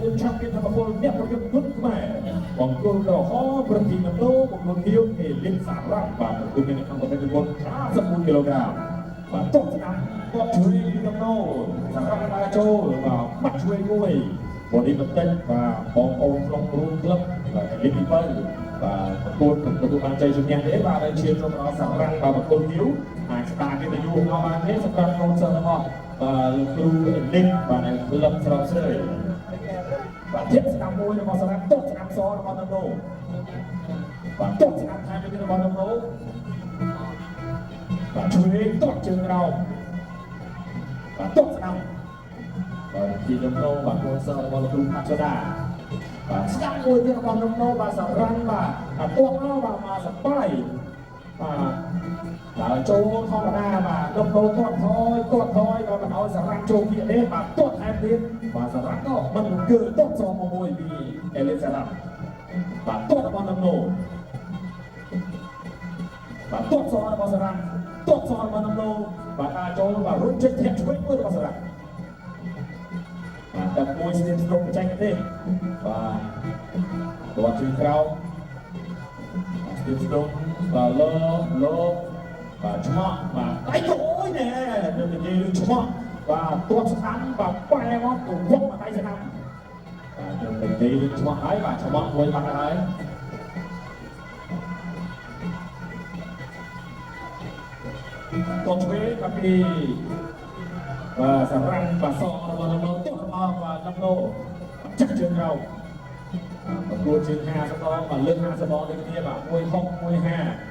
យើងឆាប់មានថាពលអ្នកប្រយុទ្ធគុណខ្មែរបង្គោលក្រហមប្រទីដំណោបង្គោលធាវគេលិនសារ៉ាបាទបង្គោលមានក្នុងប្រភេទចំនួន51គីឡូក្រាមបាទទប់ស្ដាំគាត់ជួយដំណោសម្រាប់ដើរចូលបាទបាត់ជួយមួយបរិបទបាទបងប្អូនក្នុងរួមក្លឹបបាទលីពី7បាទប្រកួតទទួលបានជ័យជំនះទេបាទដែលជាចូលដល់សម្រាប់បាទបង្គោលធាវអាចស្ដារកិត្តិយសមកបានទេសម្រាប់កូនសិស្សរបស់បាទលោកគ្រូលិនបាទនៅក្លឹបស្រោបស្រីបាទធៀបស្ដាំមួយរបស់សម្រាប់ទប់ស្ដាំសរបស់ដំណោបាទទប់ស្ដាំថែមទៅរបស់ដំណោបាទជួយទប់ជើងក្រោមបាទទប់ស្ដាំបាទជាដំណោបាទកូនសិស្សរបស់លោកគ្រូខាត់សូដាបាទស្ដាំមួយទៀតរបស់ដំណោបាទសម្រាប់បាទទប់មកបាទមកសបាយបាទដើរចូលធម្មតាបាទដំណោទាត់ថយបាទមិនឲ្យសម្រាប់ចូលទៀតទេបាទទាត់ថែមទៀតបាទសម្រាប់ក៏មិនគឺទាត់សមមួយពីអេលីសារ៉ាបាទទាត់របស់ដំណោបាទទាត់សមរបស់សារ៉ាទាត់សមរបស់ដំណោបាទដើរចូលបាទរុញចេញធាក់ឆ្វេងមួយរបស់សារ៉ាបាទតែមួយស្ទាបស្ទង់បច្ចេកទេសបាទទាត់ជើងក្រោមស្ទាបស្ទង់បាទលោបាទឆ្មក់បាទដៃអូយណែទៅនិយាយរឿងឆ្មក់បាទទាត់ស្ដាំបាទប៉ែមកទៅវក់មកដៃស្ដាំបាទទៅនិយាយរឿងឆ្មក់ហើយបាទឆ្មក់មួយបាត់ហើយគាត់ឆ្វេងបាទពីបាទសម្រាប់បាទសក់របស់ដំណោទាត់របស់បាទដំណោចាក់ជើងក្រោមប្រកួតជើង50ដងបាទលើក50ដងដូចគ្នាបាទ160 150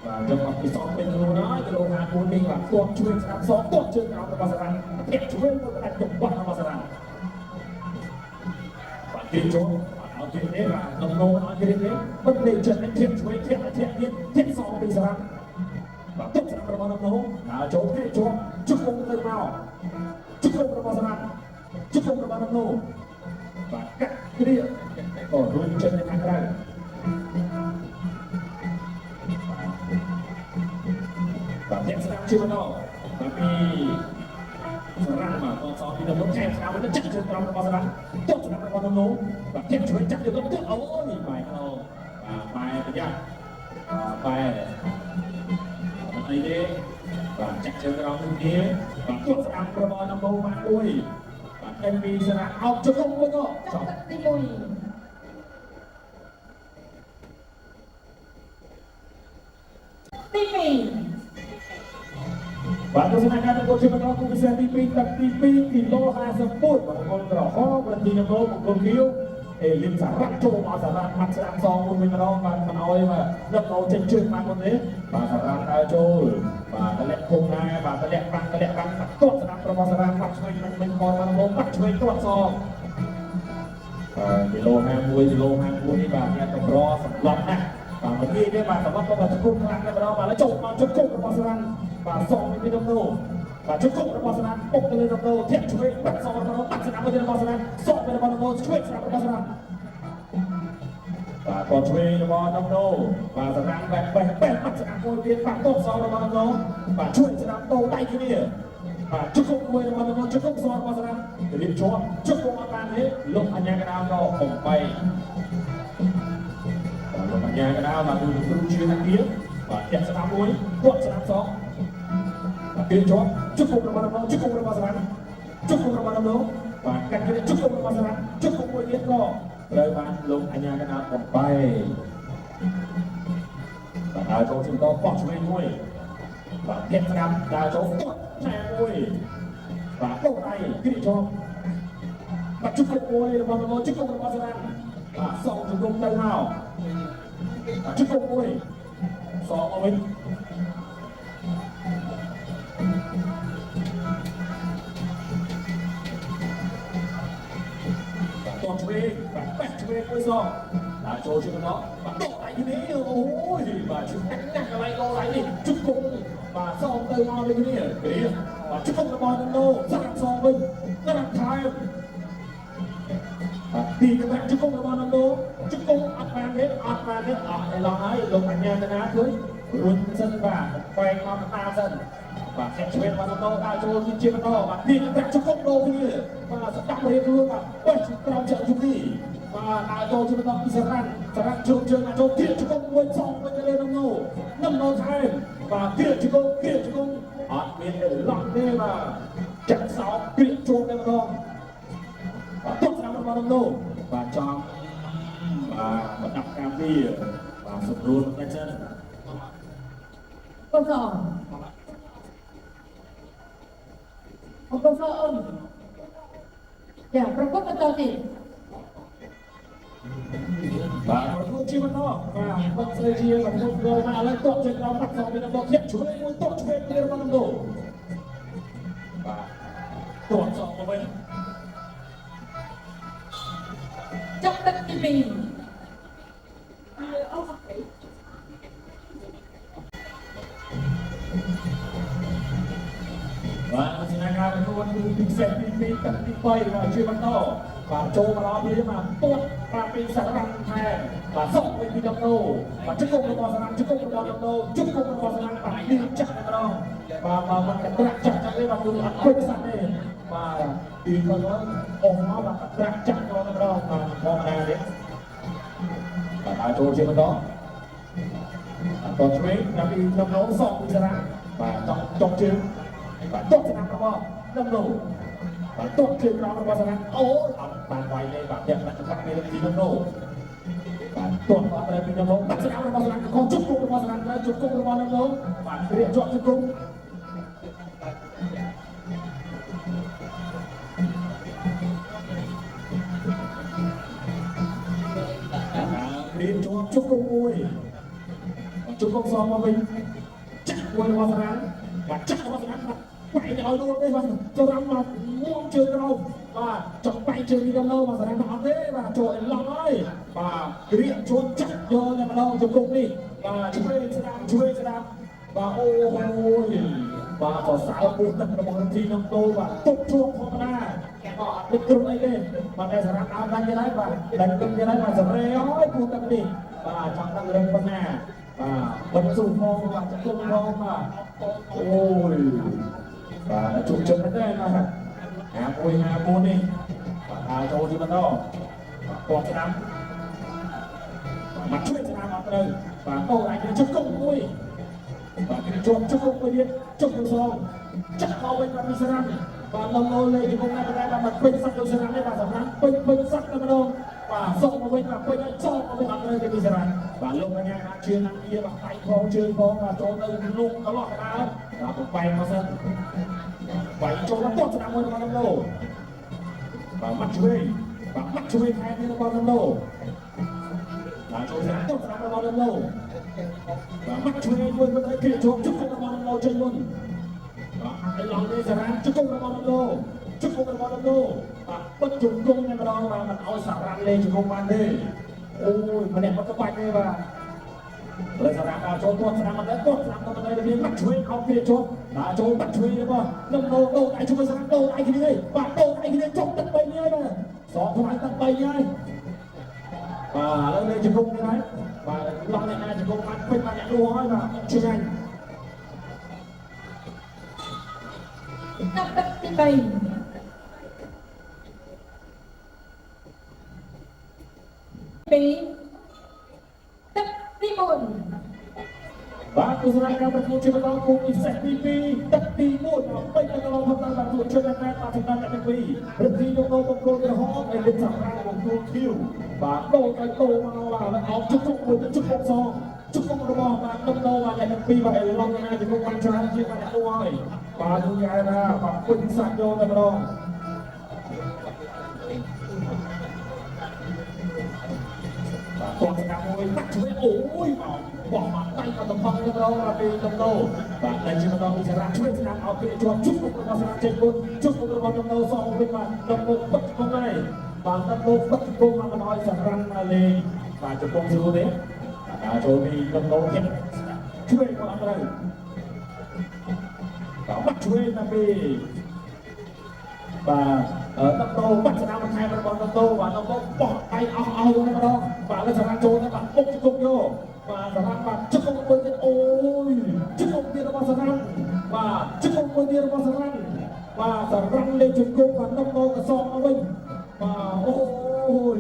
បាទយកមកពិសោធន៍ពេញខ្លួនហើយគីឡូ54នេះបាទគាត់ជួយស្ដាប់សក់គាត់ជើងក្រោមរបស់សារ៉ាភាគជួយមកដាច់ចំបាត់របស់សារ៉ាបាទគេចូលអត់គេទេបាទដំណោអត់គេទេមិនលេចចិត្តនេះធាក់ជួយធាក់ទៀតធាក់សក់ពីសារ៉ាបាទទុកស្ដាប់របស់ដំណោដើរចូលគេជាប់ជុំទៅមកជុំរបស់សារ៉ាជុំរបស់ដំណោបាទកាត់គ្រាក៏រួមចេញទៅខាងក្រៅបាទអ្នកស្ដាប់ជឿមកដល់បាទពីសារ៉ាបាទតសពីដំណោថែមស្ដាប់ទៅចាក់ជើងក្រោមរបស់សារ៉ាទុកស្ដាប់របស់ដំណោបាទធាក់ជួយចាក់ទៅទៅអូនេះបែរអូបែរប្រយ័ត្នបែរអីទេបាទចាក់ជើងក្រោមនេះគ្នាបាទទុកស្ដាប់របស់ដំណោបានមួយបាទតែពីសារ៉ាអោបជុំមួយក៏ចប់ទី1ទី2បាទទស្សនការប្រកួតជាបន្តគូពិសេសទី2ទឹកទី2គីឡូ50ពុតបង្គោលក្រហមប្រទីដំណោបង្គោលខៀវអេលីនសារ៉ាត់ចូលមកសារ៉ាត់ហាត់ស្ដាំសងមួយម្ដងបាទមិនអោយបាទដឹកដោចេញជើងបានមុនទេបាទសារ៉ាត់ដើរចូលបាទតម្លាក់គុំដែរបាទតម្លាក់បាំងទាត់ស្ដាំរបស់សារ៉ាត់បាត់ឆ្វេងមិនខនបានមកបាត់ឆ្វេងទាត់សងគីឡូ51គីឡូ54នេះបាទអ្នកតម្រសម្លាប់ណាស់បាទមិនងាយទេបាទសម្រាប់គាត់ជុំខ្លាំងតែម្ដងបាទចូលមកជុំរបស់សារ៉ាត់បាទសងពីដំណោបាទជុំរបស់សារ៉ាត់ពុកទៅលើដំណោធាក់ឆ្វេងបាត់សងរបស់បាត់ស្ដាំទៅរបស់សារ៉ាត់សងទៅរបស់ដំណោឆ្វេងស្ដាំរបស់សារ៉ាត់បាទគាត់ឆ្វេងរបស់ដំណោបាទសារ៉ាត់បែបបាត់ស្ដាំមួយទៀតបាត់តបសងរបស់ដំណោបាទឆ្វេងស្ដាំតោដៃគ្នាបាទជុំមួយរបស់ដំណោជុំសងរបស់សារ៉ាត់រៀបជាប់ជុំអត់បានទេលោកអញ្ញាកណ្ដាលក៏បំបីលោកអញ្ញាកណ្ដាលបាទគឺគ្រូជាអ្នកទៀតបាទធាក់ស្ដាំមួយគាត់ស្ដាំសងគេជាប់ជុំរបស់ដំណោជុំរបស់សារ៉ាត់ជុំរបស់ដំណោបាទកាត់គ្នាជុំរបស់សារ៉ាត់ជុំមួយទៀតក៏ត្រូវបានលោកអញ្ញាកណ្ដាលបំបីបាទដើរចូលជំតបោះឆ្វេងមួយបាទធាក់ស្ដាំដើរចូលគាត់ណែមួយបាទបោះដៃគេជាប់បាទជុំមួយរបស់ដំណោជុំរបស់សារ៉ាត់បាទសងជំនុំទៅមកបាទជុំមួយសងមកវិញឆ្វេងបាទបេះឆ្វេងមួយសងដើរចូលជើងដល់បាទដកដៃគ្នាអូយបាទជុំណាស់កន្លែងដកដៃនេះជុំគុំបាទសងទៅមកដូចគ្នាគ្រាបាទជុំរបស់ដំណោសាក់សងវិញក្រាក់ថែមបាទទីកណ្ដាលជុំរបស់ដំណោជុំអត់បានទេអត់ឯឡងហើយលោកអញ្ញាកណ្ដាលឃើញរួចសិនបាទបែកមកតាមសិន và sẽ chuyển vào tàu đại cho đi trên tàu và đi đặt cho không đô như và sẽ đặt lên luôn và quay trong trận chung đi và đại cho trên tàu Israel trường trường là cho kiện cho không quên xong với lên năm nô thay và kiện cho không ở bên để lọt đây mà trận sáu kiện chuông đây mà thôi và tốt lắm vào năm nô và cho và đặt cam đi và sụp luôn tay chân con giò con giò ông ya berapa betul sih và một chi văn đó và một sợi chia và một người mà lên tốt trên đó đặt vào bên đó thiện chú ý muốn tốt chú ý bên đó đồ và tốt cho của mình trong đất thì mình và xin anh em các bạn cùng xem phim tập đi quay và chuyên văn to và châu mà nó đi mà tốt và bị sản phẩm này và sống với video đâu và chúc cùng con sản chúc cùng con đâu chúc cùng con sản và đi chặt cái đó và mình phải đặt chặt cho cái bằng đường ăn quên sản này và đi con nó ôm nó và đặt chặt cho nó đâu mà con này đấy và tại chỗ trên đó còn chú ý là đi trong nó sống với sản và trong chương và tốt cho năm đó năm đầu và tốt trên đó là sản ố bàn quay lên và nhận lại cho các bên đi năm đầu và tốt vào đây đi năm đầu đặt sản là sản còn chúc cùng là sản chúc cùng là năm đầu và lựa chọn chúc cùng đi chúc cùng vui chúc cùng so mà mình chắc quên là sản và chắc là sản quay nhồi luôn đây mà cho rằng mà muôn trường đâu và chọn quay trường đi đâu mà sản phẩm thế và trội lói và cái điện chuột chắc vô này mà đâu chụp cùng đi và chú ý sẽ làm và ôi và có 6 buôn tận là một thi năm tô và tốt chuông không ra họ được trường ấy đi mà đây sản phẩm đánh như đấy và đánh cưng như đấy mà sản rơi buôn tận đi và trong tăng lên phần nào và bật dùng phong và chụp cùng phong mà ôi và chụp chân đây mà hà buôn đi và cho thì bắt đầu còn sẽ nắm mặt chuối sẽ nắm ở đây và câu này chụp công vui và chụp công vui đi chụp công xong chắc vào bên mặt sẽ nắm và lâu lâu lên thì hôm nay là mặt bên sắt đâu sẽ nắm đấy và giảm nắm bên sắt là bắt đầu và xong vào bên mặt bên xong vào bên mặt đây thì sẽ nắm và lúc này nghe chưa nắm kia bằng tay không chưa có và chỗ đây luôn có lọt ra và cũng bay vào sân vậy cho nó tốt cho năm mươi con đâu và mắt chui hai mươi con đâu và cho nó tốt cho năm mươi con đâu và mắt chui luôn với cái kia cho chúc con con đâu chơi luôn và cái lòng đây sẽ ra chúc con con đâu chúc con đâu và bất trùng công này mà đó mà mình ôi xả ra lên chúc con ban đi ôi mà đẹp các bạn đây vàเลยสนามโจตัวสนามมันได้ตัวสนามมันได้เรียนมัดช่วยเอาเพียโจโจมัดช่วยแล้วก็น้ำโตไอ้ช่วยสนามโตไอ้ที่นี่ปากโตไอ้ที่นี่จบตั้งไปเนี่ยนะสองคนตั้งไปเนี่ยแล้วเลยจะกงยังไงลองยังไงจะกงมันเป็นมาอย่างรัวให้มาช่วยไง trong đất thì mình đất thì buồn và tôi sẽ đang bật một chiếc máy cùng sẽ TV tất đi một bây giờเราทำตามหลักสูตรช่วยกันแม่มาถึงนั่นเป็นปีเรื่องที่โตบางคนจะห้องในเรื่องสำคัญของตัวคิวบางโตไปโตมาแล้วเอาชุดมือชุดซองชุดกระบอกมาต้มโตมาอย่างปีมาเองลองยังไงจะพวกมันชนะที่มันด้วยมาดูยายนะแบบคนสั่งโยนกันมาลองตัวสนามมวยนักช่วยโอ้ยบอกมาตั้งกับตำบลกันเราปีตำโตบางในชีวิตเรามีสาระช่วยสนามเอาไปจวบชุดกระบอกสนามเจ็ดคนชุดกระบอกตำโตสองเป็นมาตำโตปัดตรงไหนบางตำโตปัดตรงมาน้อยสารันมาเลยบางจะตรงสู้เด็กโจมีตำโตเจ็ดช่วยคนอะไรก็มัดช่วยนะปีvà tốc độ bắt chắn một hai con tốc độ và nó có bỏ tay ao luôn đấy mà đó và nó chẳng trốn nó bạn bốc cái cục vô và chẳng hạn bạn trước không có ôi trước không kia nó bao giờ បាទជង្គង់មួយទៀតរបស់សារ៉ាន់បាទសារ៉ាន់លេងជង្គង់បាទដំណោកសងមកវិញបាទអូយ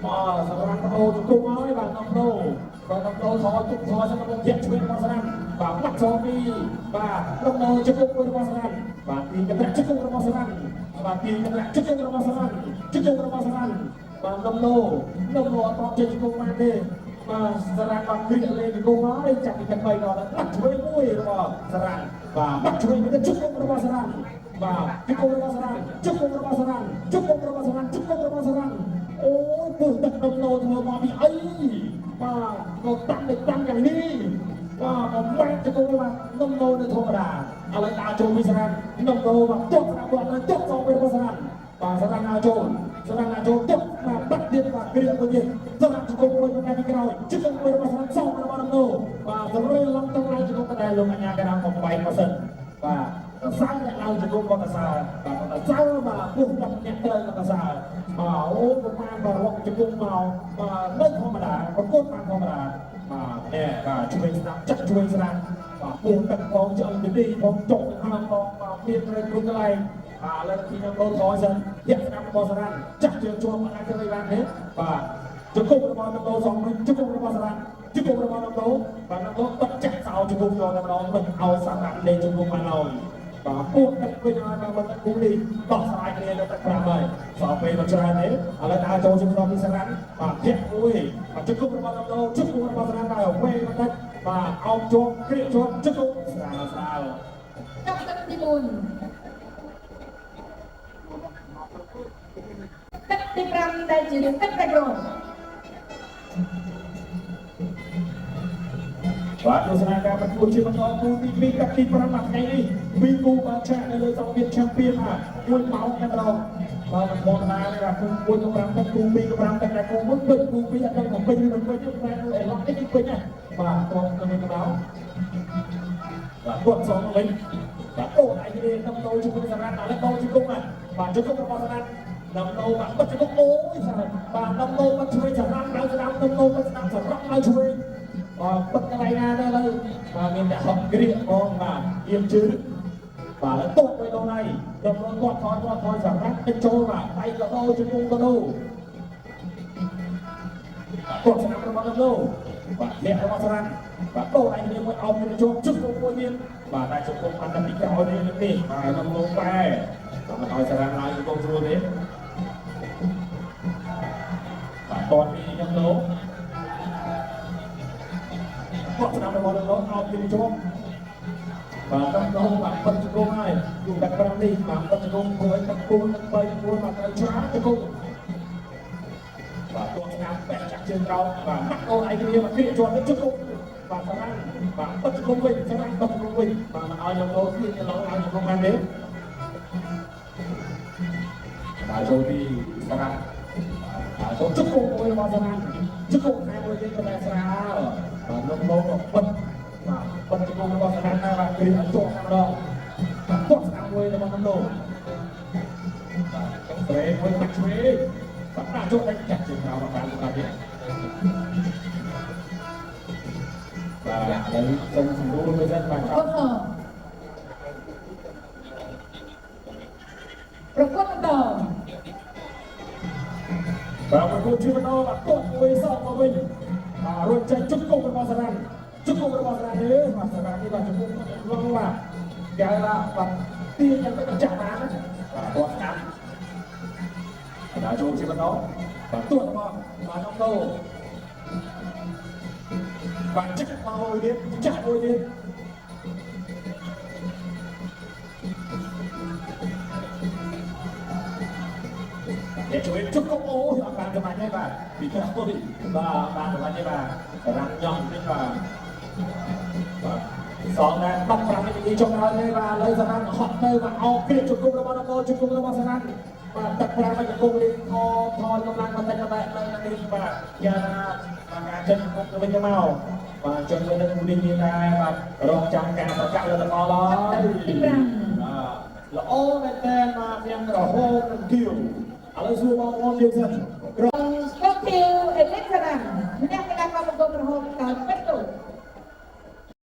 បាទសារ៉ាន់ដោជង្គង់មកហើយបាទដំណោបាទដំណោថយទុកថយសម្រាប់ជាឆ្វេងរបស់សារ៉ាន់បាទបាត់ចូលពីបាទដំណោជង្គង់មួយរបស់សារ៉ាន់បាទទីកន្លែងជង្គង់របស់សារ៉ាន់បាទទីកន្លែងជង្គង់របស់សារ៉ាន់ជង្គង់របស់សារ៉ាន់បាទដំណោអត់ជង្គង់បានទេបាទសារ៉ាន់បានគ្រាលេងជង្គង់មកចាប់ពីកន្លែងដល់បាត់ឆ្វេងមួយរបស់សារ៉ាន់បាទបាត់ឆ្វេងទៅជង្គង់របស់សារ៉ាន់បាទជង្គង់របស់សារ៉ាន់ជង្គង់របស់សារ៉ាន់ជង្គង់របស់សារ៉ាន់ជង្គង់របស់សារ៉ាន់អូយពុះទឹកដំណោធ្វើមកពីអីបាទក៏តាំងយ៉ាងនេះបាទបំបែកជង្គង់របស់ដំណោនៅធម្មតាឥឡូវដើរចូលពីសារ៉ាន់ដំណោបាទទប់ស្រាប់គាត់ទប់សងពីរបស់សារ៉ាន់បាទសារ៉ាន់ដើរចូលទប់បាទបាត់ទៀតបាទគ្រាមួយទៀតសម្រាប់ជង្គង់មួយនៅពីក្រោយជង្គង់មួយរបស់សារ៉ាន់សងរបស់ដំណោបាទសម្រាប់ឡងទៅឡើងជង្គង់តែលោកអញ្ញាកណ្ដាលបំបែកមកសិនបាទសើអ្នកឡើងជង្គង់មកកសើបាទសើបាទពុះ10អ្នកត្រូវមកកសើបាទអូប្រមាណបាទរកជង្គង់មកបាទនៅធម្មតាប្រកួតបានធម្មតាបាទនេះបាទជួយស្ដាប់ចាក់ជួយស្ដាប់បាទពុះទឹកបងចង់ទៅទីបងចុកខាងបងបាទមានត្រូវគ្រប់កន្លែងបាទឥឡូវទីខ្ញុំលោកថយសិនធាក់ស្ដាប់របស់សារ៉ាន់ចាក់ជើងជាប់អាចទៅបានទេបាទជង្គង់របស់ដំណោសងជង្គង់របស់សារ៉ាន់ជង្គង់របស់ដំណោបាទដំណោបិទចាក់សោជង្គង់យកតែម្ដងមិនឲ្យសារ៉ាន់លេងជង្គង់បានហើយបាទពុះទឹកវិញហើយមកទឹកគូនេះដោះស្រាយគ្នាទៅទឹក5ហើយសល់ពេលមិនច្រើនទេឥឡូវដើរចូលជង្គង់ពីសារ៉ាន់បាទធាក់មួយបាទជង្គង់របស់ដំណោជង្គង់របស់សារ៉ាន់ដែរពេលមិនទឹកបាទអោបជាប់គ្រាកជាប់ជង្គង់ស្រាលចាប់ទឹកទី4ទឹកទី5ដែលជាទឹកតែក្រុមបាទទស្សនាការប្រកួតជាបន្តគូទី2ទឹកទី5មកថ្ងៃនេះពីគូបានចាក់នៅលើសង្វៀនឆាំពីនបាទ1ម៉ោងតែម្ដងបាទមិនបងណាទេបាទគូ1ក៏5ទឹកគូ2ក៏5ទឹកតែគូ1ពេញគូ2អត់ដឹងទៅពេញឬមិនពេញទេតែអេឡុកនេះពេញណាបាទត្រង់ទៅនេះក៏ដល់បាទគាត់សងវិញបាទអូនឯងនេះតំណោជង្គង់សារ៉ាន់ឥឡូវដោជង្គង់បាទជង្គង់របស់សារ៉ាន់តំណោបាទបិទជង្គង់អូយសារ៉ាន់បាទតំណោបិទជួយសារ៉ាន់ដល់ស្ដាប់តំណោបិទស្ដាប់សារ៉ាន់ដល់ជួយបិទកន្លែងណាទៅលើបាទមានតែហត់គ្រាកបងបាទៀមជើងបាទแล้วตกไปตรงไหนតំណោគាត់ថយសារ៉ាន់ទៅចូលបាទដៃក៏ដោជង្គង់ក៏ដោគាត់ស្ដាប់របស់តំណោបាទលាក់របស់សារ៉ាន់បាទដោដៃគ្នាមួយអោបគ្នាចូលជង្គង់មួយទៀតបាទតែជង្គង់បានតែពីក្រោយនេះបាទតំណោបែបាទមិនឲ្យសារ៉ាន់ឡើងជង្គង់ស្រួលទេបាទតនពីតំណោគាត់ស្ដាប់របស់តំណោអោបគ្នាចូលបាទតំណោបាទបិទជង្គង់ហើយទូដាក់5នេះបាទបិទជង្គង់មួយទឹកគូទឹក3គូបាទត្រូវឆ្លាតជង្គង់បាទគាត់ស្ដាប់បែកចាក់ជើងក្រោមបាទម៉ាក់អូនឯងគ្នាមកគ្រាកជាប់ទៅជង្គង់បាទសារ៉ាន់បាទបិទជង្គង់វិញសារ៉ាន់បិទជង្គង់វិញបាទមិនឲ្យតំណោទៀតឡើងជង្គង់បានទេបាទចូលពីសារ៉ាន់បាទចូលជង្គង់មួយរបស់សារ៉ាន់ជង្គង់តែមួយទៀតក៏តែស្រាលបាទតំណោក៏បិទបាទបិទជង្គង់របស់សារ៉ាន់ដែរបាទគ្រាកឲ្យជាប់តែម្ដងបាទគាត់ស្ដាប់មួយរបស់តំណោបាទស្រេមួយបាត់ឆ្វេងបាទដាក់ចូលតែចាក់ជើងក្រោមបានបាទទៀតបាទឥឡូវសូមសម្រួលមួយសិនបាទប្រកួតបន្តបាទប្រកួតជាបន្តបាទទាត់មួយសងមកវិញបាទរួចចេញជង្គង់របស់សារ៉ាន់ជង្គង់របស់សារ៉ាន់នេះបាទសារ៉ាន់នេះបាទជង្គង់ឡងបាទគេថាបាទទីយ៉ាងទៅចាក់បានបាទគាត់ស្ដាប់បាទចូលជាបន្តបាទទាត់របស់បាទដំណោបាទចាក់មកមួយទៀតចាក់មួយទៀតđể chú em chúc công bố thì bạn cho bạn nhé bà vì thế tôi và bạn của bạn nhé bà làm nhầm nên là song này bắt ra cái gì trong đó nhé bà lấy ra ăn hot nơi và ao kia chúc công nó bao chúc công nó bao sang ăn và tập ra cái công đi thôi công năng tay các bạn đây là đi và giờ là cả chân công bên cái màu và chân bên đây đi như này và rong trong cả và cạo là to đó là ô này tên mà em là hô kiểu ឥឡូវសួរបងប្អូនយើងសិន